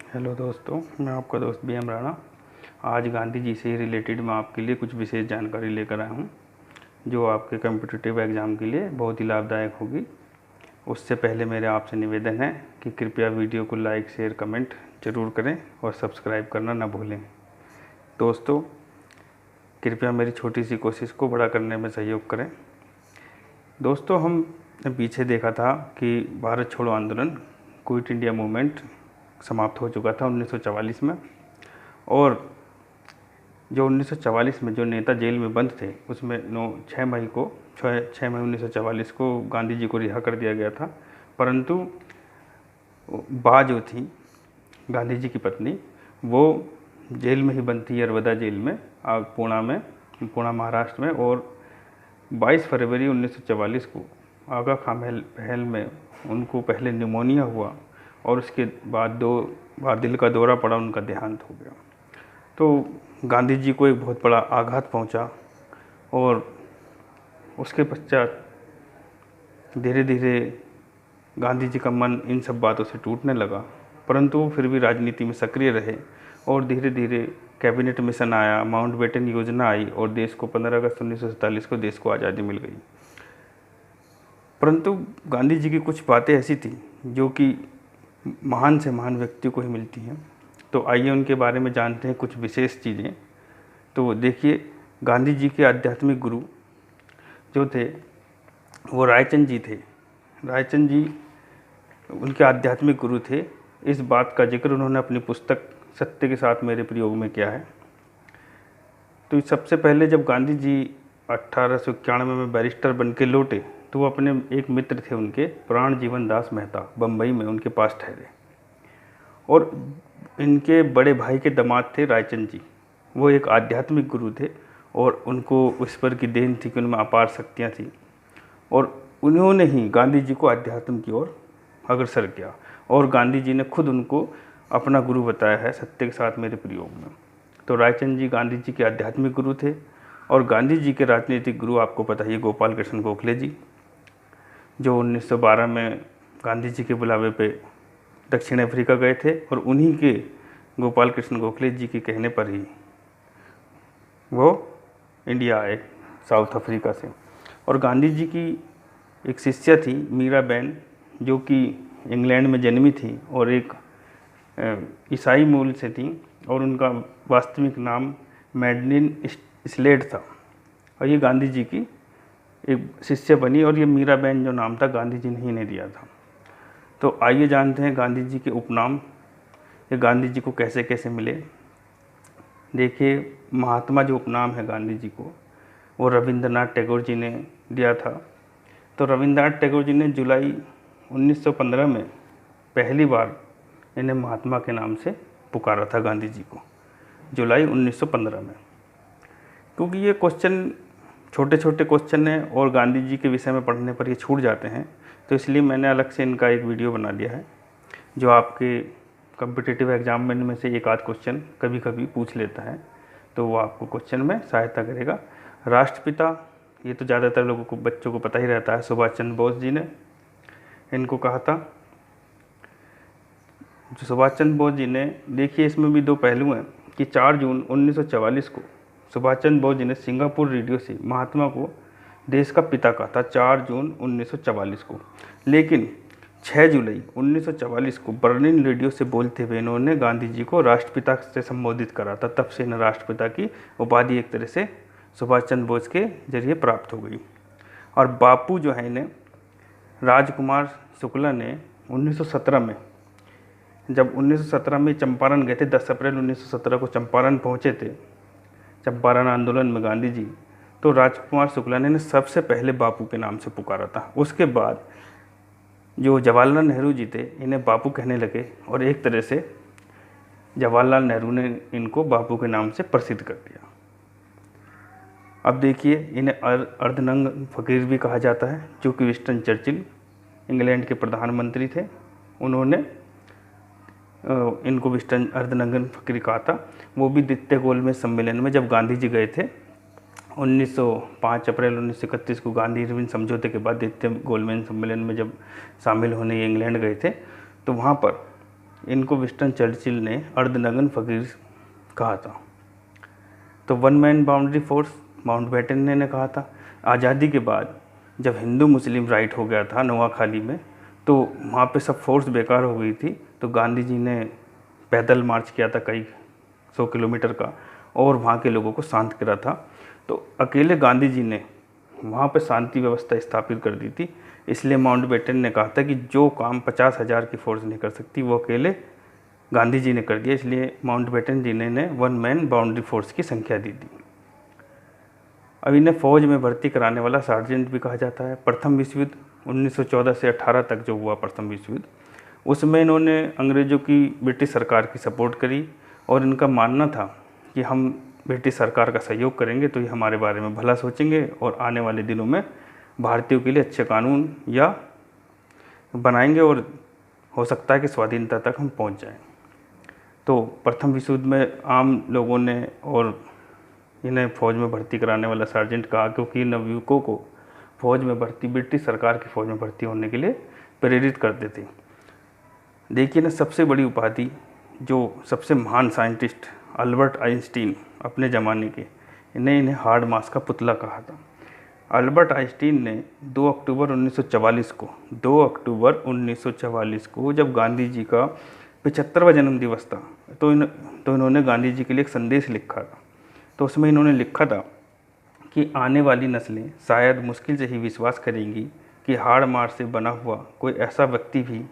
Hello दोस्तों, मैं आपका दोस्त BM राणा। आज गांधी जी से रिलेटेड मैं आपके लिए कुछ विशेष जानकारी लेकर आया हूँ, जो आपके कॉम्पिटिटिव एग्ज़ाम के लिए बहुत ही लाभदायक होगी। उससे पहले मेरे आपसे निवेदन है कि कृपया वीडियो को लाइक, शेयर, कमेंट ज़रूर करें और सब्सक्राइब करना ना भूलें। दोस्तों, कृपया मेरी छोटी सी कोशिश को बड़ा करने में सहयोग करें। दोस्तों, हम पीछे देखा था कि भारत छोड़ो आंदोलन, क्विट इंडिया मूवमेंट समाप्त हो चुका था 1944 में। और जो 1944 में जो नेता जेल में बंद थे, उसमें 6 मई 1944 को गांधी जी को रिहा कर दिया गया था। परंतु बा जो थी गांधी जी की पत्नी, वो जेल में ही बंद थी, यरवदा जेल में, पुणे महाराष्ट्र में। और 22 फरवरी 1944 को आगा खां महल में उनको पहले निमोनिया हुआ और उसके बाद 2 बार दिल का दौरा पड़ा, उनका देहांत हो गया। तो गांधी जी को एक बहुत बड़ा आघात पहुंचा और उसके पश्चात धीरे धीरे गांधी जी का मन इन सब बातों से टूटने लगा। परंतु वो फिर भी राजनीति में सक्रिय रहे और धीरे धीरे कैबिनेट मिशन आया, माउंटबेटन योजना आई और देश को 15 अगस्त 1947 को देश को आज़ादी मिल गई। परंतु गांधी जी की कुछ बातें ऐसी थी जो कि महान से महान व्यक्ति को ही मिलती हैं। तो आइए उनके बारे में जानते हैं कुछ विशेष चीज़ें। तो देखिए, गांधी जी के आध्यात्मिक गुरु जो थे वो रायचंद जी थे। रायचंद जी उनके आध्यात्मिक गुरु थे। इस बात का जिक्र उन्होंने अपनी पुस्तक सत्य के साथ मेरे प्रयोग में किया है। तो सबसे पहले जब गांधी जी 1891 में बैरिस्टर बन के लौटे, तो वो अपने एक मित्र थे उनके, प्राण जीवन दास मेहता, बम्बई में उनके पास ठहरे। और इनके बड़े भाई के दामाद थे रायचंद जी। वो एक आध्यात्मिक गुरु थे और उनको ईश्वर की देन थी कि उनमें अपार शक्तियाँ थी। और उन्होंने ही गांधी जी को अध्यात्म की ओर अग्रसर किया और गांधी जी ने खुद उनको अपना गुरु बताया है सत्य के साथ मेरे प्रयोग में। तो रायचंद जी गांधी जी के आध्यात्मिक गुरु थे। और गांधी जी के राजनीतिक गुरु आपको पता ही, गोपाल कृष्ण गोखले जी, जो 1912 में गांधी जी के बुलावे पे दक्षिण अफ्रीका गए थे। और उन्हीं के गोपाल कृष्ण गोखले जी के कहने पर ही वो इंडिया आए साउथ अफ्रीका से। और गांधी जी की एक शिष्या थी मीराबेन, जो कि इंग्लैंड में जन्मी थी और एक ईसाई मूल से थी। और उनका वास्तविक नाम मैडलिन स्लेड था। और ये गांधी जी की एक शिष्य बनी और ये मीराबेन जो नाम था गांधी जी ने ही इन्हें दिया था। तो आइए जानते हैं गांधी जी के उपनाम, ये गांधी जी को कैसे कैसे मिले। देखिए, महात्मा जो उपनाम है गांधी जी को, वो रविंद्रनाथ टैगोर जी ने दिया था। तो रविंद्रनाथ टैगोर जी ने जुलाई 1915 में पहली बार इन्हें महात्मा के नाम से पुकारा था गांधी जी को, जुलाई 1915 में। क्योंकि ये क्वेश्चन छोटे छोटे क्वेश्चन हैं और गांधी जी के विषय में पढ़ने पर ये छूट जाते हैं, तो इसलिए मैंने अलग से इनका एक वीडियो बना दिया है, जो आपके कॉम्पिटिटिव एग्जाम में से एक आध क्वेश्चन कभी कभी पूछ लेता है, तो वो आपको क्वेश्चन में सहायता करेगा। राष्ट्रपिता, ये तो ज़्यादातर लोगों को, बच्चों को पता ही रहता है, सुभाष चंद्र बोस जी ने इनको कहा था। जो सुभाष चंद्र बोस जी ने, देखिए इसमें भी 2 पहलू हैं कि 4 जून 1944 को सुभाष चंद्र बोस जी ने सिंगापुर रेडियो से महात्मा को देश का पिता कहा था, 4 जून 1944 को। लेकिन 6 जुलाई 1944 को बर्लिन रेडियो से बोलते हुए इन्होंने गांधी जी को राष्ट्रपिता से संबोधित करा था। तब से इन्हें राष्ट्रपिता की उपाधि एक तरह से सुभाष चंद्र बोस के जरिए प्राप्त हो गई। और बापू जो है, इन्हें राजकुमार शुक्ला ने 1917 में, जब 1917 में चंपारण गए थे, 10 अप्रैल 1917 को चंपारण पहुँचे थे, चंपारण आंदोलन में गांधी जी, तो राजकुमार शुक्ला ने सबसे पहले बापू के नाम से पुकारा था। उसके बाद जो जवाहरलाल नेहरू जी थे, इन्हें बापू कहने लगे और एक तरह से जवाहरलाल नेहरू ने इनको बापू के नाम से प्रसिद्ध कर दिया। अब देखिए, इन्हें अर्धनंग फ़कीर भी कहा जाता है, जो कि विंस्टन चर्चिल इंग्लैंड के प्रधानमंत्री थे, उन्होंने इनको विंस्टन अर्धनंगन फ़कीर कहा था। वो भी द्वितीय गोलमेज सम्मेलन में जब गांधी जी गए थे 5 अप्रैल 1931 को, गांधी इरविन समझौते के बाद द्वितीय गोलमेज सम्मेलन में जब शामिल होने इंग्लैंड गए थे, तो वहाँ पर इनको विंस्टन चर्चिल ने अर्धनग्न फकीर कहा था। तो one man boundary force Mountbatten ने कहा था। आज़ादी के बाद जब हिंदू मुस्लिम राइट हो गया था नोआखाली में, तो वहाँ पे सब फोर्स बेकार हो गई थी, तो गांधी जी ने पैदल मार्च किया था कई 100 किलोमीटर का, और वहाँ के लोगों को शांत करा था। तो अकेले गांधी जी ने वहाँ पे शांति व्यवस्था स्थापित कर दी थी। इसलिए माउंटबेटन ने कहा था कि जो काम 50,000 की फोर्स नहीं कर सकती वो अकेले गांधी जी ने कर दिया। इसलिए माउंटबेटन जी ने वन मैन बाउंड्री फोर्स की संख्या दी थी। अब इन्हें फ़ौज में भर्ती कराने वाला सार्जेंट भी कहा जाता है। प्रथम विश्व युद्ध 1914 से 18 तक जो हुआ प्रथम विश्व युद्ध, उसमें इन्होंने अंग्रेज़ों की ब्रिटिश सरकार की सपोर्ट करी, और इनका मानना था कि हम ब्रिटिश सरकार का सहयोग करेंगे तो ये हमारे बारे में भला सोचेंगे और आने वाले दिनों में भारतीयों के लिए अच्छे कानून या बनाएंगे और हो सकता है कि स्वाधीनता तक हम पहुंच जाएं। तो प्रथम विश्व युद्ध में आम लोगों ने और इन्हें फ़ौज में भर्ती कराने वाला सार्जेंट कहा, क्योंकि नवयुवकों को फ़ौज में भर्ती ब्रिटिश सरकार की फ़ौज में भर्ती होने के लिए प्रेरित करते थे। देखिए ना, सबसे बड़ी उपाधि जो सबसे महान साइंटिस्ट अल्बर्ट आइंस्टीन अपने ज़माने के, इन्हें हार्ड मास का पुतला कहा था। अल्बर्ट आइंस्टीन ने 2 अक्टूबर 1944 को जब गांधी जी का 75वां जन्म दिवस था, तो इन्होंने गांधी जी के लिए एक संदेश लिखा था। तो उसमें इन्होंने लिखा था कि आने वाली नस्लें शायद मुश्किल से ही विश्वास करेंगी कि हाड़ मार से बना हुआ कोई ऐसा व्यक्ति भी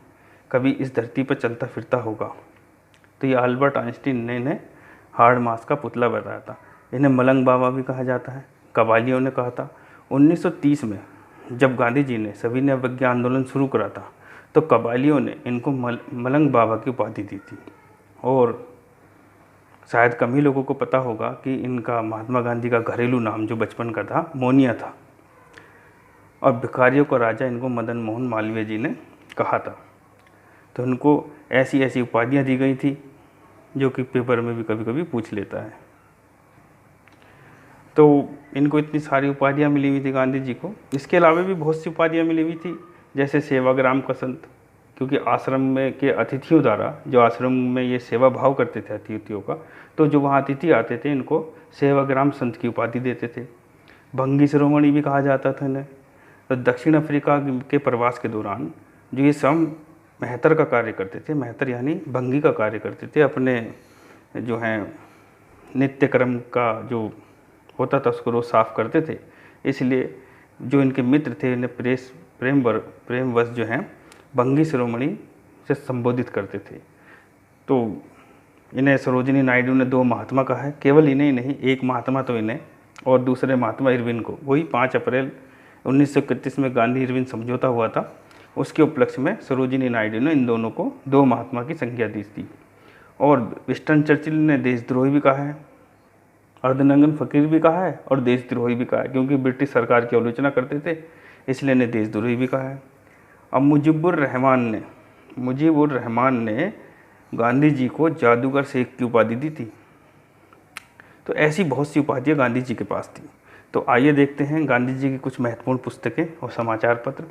कभी इस धरती पर चलता फिरता होगा। तो ये अल्बर्ट आइंस्टीन ने इन्हें हाड़ मास का पुतला बताया था। इन्हें मलंग बाबा भी कहा जाता है। कबालियों ने कहा था 1930 में जब गांधी जी ने सविनय अवज्ञा आंदोलन शुरू करा था, तो कबालियों ने इनको मलंग बाबा की उपाधि दी थी। और शायद कम ही लोगों को पता होगा कि इनका महात्मा गांधी का घरेलू नाम जो बचपन का था मोनिया था, और भिखारियों का राजा इनको मदन मोहन मालवीय जी ने कहा था। तो इनको ऐसी ऐसी उपाधियाँ दी गई थी जो कि पेपर में भी कभी कभी पूछ लेता है। तो इनको इतनी सारी उपाधियाँ मिली हुई थी गांधी जी को। इसके अलावा भी बहुत सी उपाधियाँ मिली हुई थी, जैसे सेवाग्राम का संत, क्योंकि आश्रम में के अतिथियों द्वारा, जो आश्रम में ये सेवा भाव करते थे अतिथियों का, तो जो वहाँ अतिथि आते थे इनको सेवाग्राम संत की उपाधि देते थे। भंगी शिरोमणि भी कहा जाता था इन्हें। तो दक्षिण अफ्रीका के प्रवास के दौरान जो ये स्वयं मेहतर का कार्य करते थे, मेहतर यानी भंगी का कार्य करते थे, अपने जो हैं नित्य कर्म का जो होता था उसको रोज साफ करते थे। इसलिए जो इनके मित्र थे इन्हें प्रेमवश जो हैं भंगी शिरोमणि से संबोधित करते थे। तो इन्हें सरोजिनी नायडू ने 2 महात्मा कहा है। केवल इन्हें ही नहीं, एक महात्मा तो इन्हें और दूसरे महात्मा इरविन को, वही 5 अप्रैल 1931 में गांधी इरविन समझौता हुआ था, उसके उपलक्ष्य में सरोजिनी नायडू ने इन दोनों को 2 महात्मा की संज्ञा दी थी। और विंस्टन चर्चिल ने देशद्रोही भी कहा है, अर्धनग्न फकीर भी कहा है और देशद्रोही भी कहा है, क्योंकि ब्रिटिश सरकार की आलोचना करते थे इसलिए इन्हें देशद्रोही भी कहा है। अब मुजीबुर रहमान ने गांधी जी को जादूगर शेख की उपाधि दी थी। तो ऐसी बहुत सी उपाधियाँ गांधी जी के पास थी। तो आइए देखते हैं गांधी जी की कुछ महत्वपूर्ण पुस्तकें और समाचार पत्र।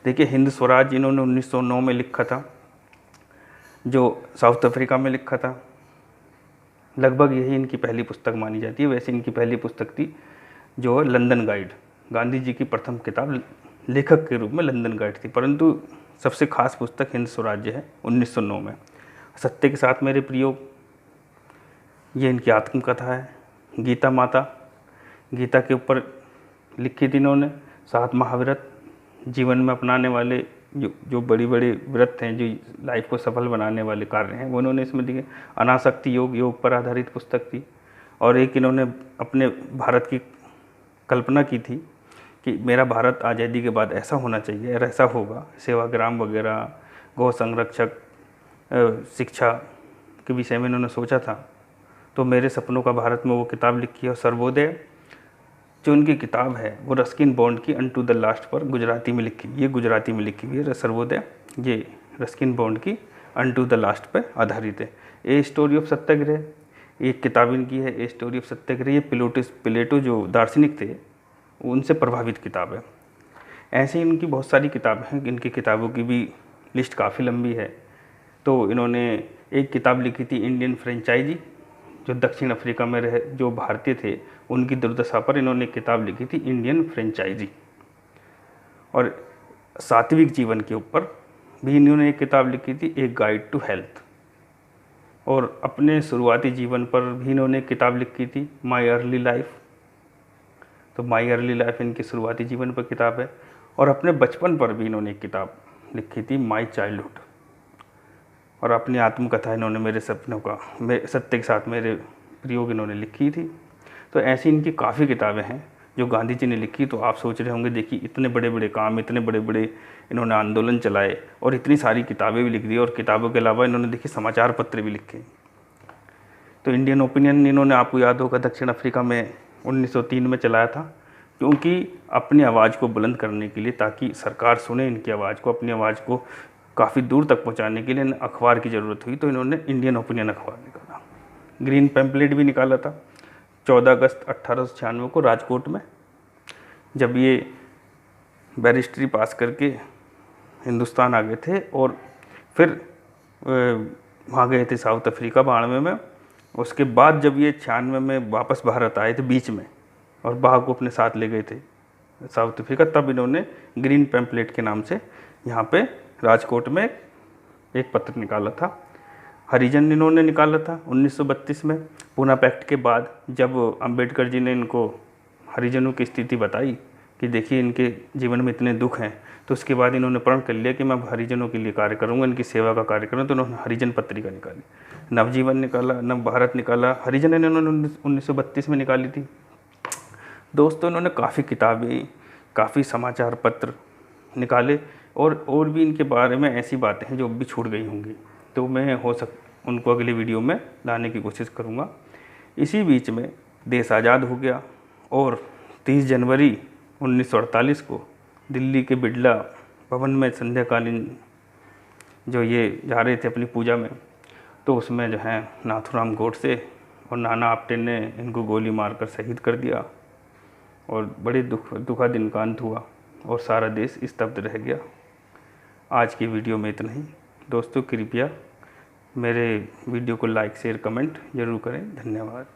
देखिए, हिंद स्वराज इन्होंने 1909 में लिखा था, जो साउथ अफ्रीका में लिखा था। लगभग यही इनकी पहली पुस्तक मानी जाती है। वैसे इनकी पहली पुस्तक थी जो लंदन गाइड, गांधी जी की प्रथम किताब लेखक के रूप में लंदन गाइड थी, परंतु सबसे खास पुस्तक हिंद स्वराज्य है 1909 में। सत्य के साथ मेरे प्रयोग, ये इनकी आत्मकथा है। गीता माता, गीता के ऊपर लिखी थी इन्होंने। 7 महाव्रत, जीवन में अपनाने वाले जो बड़ी बड़ी व्रत हैं, जो लाइफ को सफल बनाने वाले कार्य हैं, वो इन्होंने इसमें दिए। अनासक्ति योग पर आधारित पुस्तक थी। और एक इन्होंने अपने भारत की कल्पना की थी कि मेरा भारत आज़ादी के बाद ऐसा होना चाहिए और ऐसा होगा। सेवाग्राम वगैरह, गौ संरक्षक, शिक्षा के विषय में इन्होंने सोचा था। तो मेरे सपनों का भारत में वो किताब लिखी है। और सर्वोदय जो उनकी किताब है वो रस्किन बॉन्ड की अनटू द लास्ट पर गुजराती में लिखी, ये गुजराती में लिखी हुई है सर्वोदय, ये रस्किन बॉन्ड की अनटू द लास्ट पर आधारित है। ए स्टोरी ऑफ सत्याग्रह एक किताब इनकी है, ए स्टोरी ऑफ सत्याग्रह। ये प्लेटो जो दार्शनिक थे उनसे प्रभावित किताब है। ऐसे इनकी बहुत सारी किताबें हैं, इनकी किताबों की भी लिस्ट काफ़ी लंबी है। तो इन्होंने एक किताब लिखी थी इंडियन फ्रेंचाइजी, जो दक्षिण अफ्रीका में रहे जो भारतीय थे उनकी दुर्दशा पर इन्होंने किताब लिखी थी इंडियन फ्रेंचाइजी। और सात्विक जीवन के ऊपर भी इन्होंने एक किताब लिखी थी, एक गाइड टू हेल्थ। और अपने शुरुआती जीवन पर भी इन्होंने एक किताब लिखी थी, माई अर्ली लाइफ। तो माई अर्ली लाइफ इनके शुरुआती जीवन पर किताब है। और अपने बचपन पर भी इन्होंने एक किताब लिखी थी, माई चाइल्डहुड। और अपनी आत्मकथा इन्होंने मेरे सपनों का सत्य के साथ मेरे प्रयोग इन्होंने लिखी थी। तो ऐसी इनकी काफ़ी किताबें हैं जो गांधी जी ने लिखी। तो आप सोच रहे होंगे, देखिए इतने बड़े बड़े काम, इतने बड़े बड़े इन्होंने आंदोलन चलाए और इतनी सारी किताबें भी लिख दी, और किताबों के अलावा इन्होंने देखिए समाचार पत्र भी लिखे। तो इंडियन ओपिनियन इन्होंने, आपको याद होगा, दक्षिण अफ्रीका में 1903 में चलाया था, क्योंकि अपनी आवाज़ को बुलंद करने के लिए, ताकि सरकार सुने इनकी आवाज़ को, अपनी आवाज़ को काफ़ी दूर तक पहुंचाने के लिए अखबार की ज़रूरत हुई। तो इन्होंने इंडियन ओपिनियन अखबार निकाला। ग्रीन पैम्पलेट भी निकाला था 14 अगस्त 1896 को राजकोट में, जब ये बैरिस्ट्री पास करके हिंदुस्तान आ गए थे। और फिर वहाँ गए थे साउथ अफ्रीका 92 में। उसके बाद जब ये 96 में वापस भारत आए थे बीच में, और बाघ को अपने साथ ले गए थे साउथ अफ्रीका, तब इन्होंने ग्रीन पैम्पलेट के नाम से यहाँ पे राजकोट में एक पत्र निकाला था। हरिजन इन्होंने निकाला था 1932 में, पूना पैक्ट के बाद, जब अंबेडकर जी ने इनको हरिजनों की स्थिति बताई कि देखिए इनके जीवन में इतने दुख हैं, तो उसके बाद इन्होंने प्रण कर लिया कि मैं हरिजनों के लिए कार्य करूंगा, इनकी सेवा का कार्य करूँगा। तो उन्होंने हरिजन पत्रिका निकाली, नवजीवन निकाला, नव भारत निकाला। हरिजन इन्होंने 1932 में निकाली थी। दोस्तों, इन्होंने काफ़ी किताबें, काफ़ी समाचार पत्र निकाले, और भी इनके बारे में ऐसी बातें हैं जो भी छूट गई होंगी, तो मैं उनको अगले वीडियो में लाने की कोशिश करूँगा। इसी बीच में देश आज़ाद हो गया, और 30 जनवरी 1948 को दिल्ली के बिड़ला भवन में संध्याकालीन जो ये जा रहे थे अपनी पूजा में, तो उसमें जो है नाथूराम गोडसे और नाना आप्टे ने इनको गोली मारकर शहीद कर दिया, और बड़े दुखद दिन का अंत हुआ, और सारा देश स्तब्ध रह गया। आज की वीडियो में इतना ही। दोस्तों, कृपया मेरे वीडियो को लाइक, शेयर, कमेंट जरूर करें। धन्यवाद।